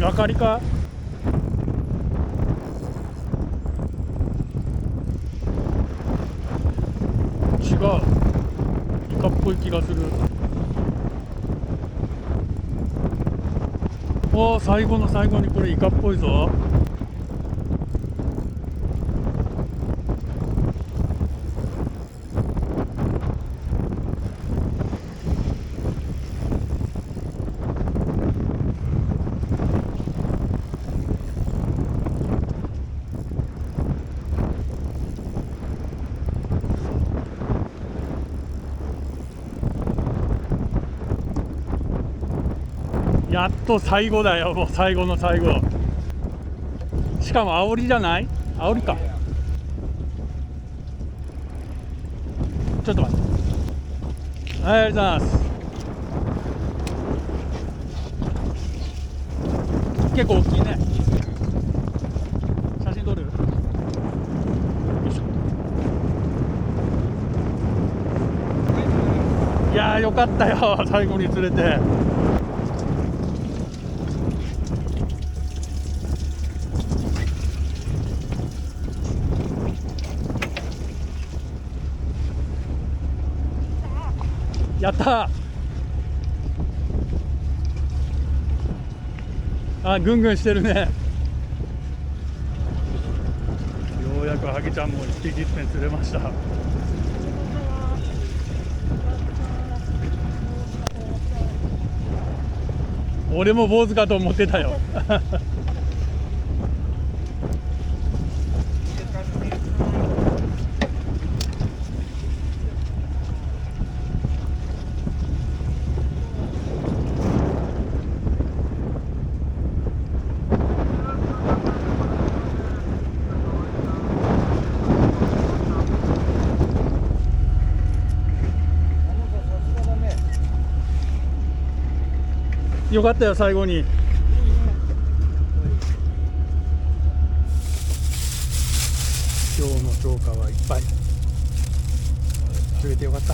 明かりか。違う、イカっぽい気がする。おー、最後の最後にこれイカっぽいぞ。やっと最後だよ、もう最後の最後。しかも煽りじゃない？煽りか。ちょっと待って。はい、ありがとうございます。結構大きいね。写真撮る？よいしょ。いやーよかったよ、最後に釣れて。やったー。あ、ぐんぐんしてるね。ようやくハゲちゃんも一匹一遍釣れました。俺も坊主かと思ってたよ。よかったよ、最後に。今日の釣果はいっぱい釣れてよかった。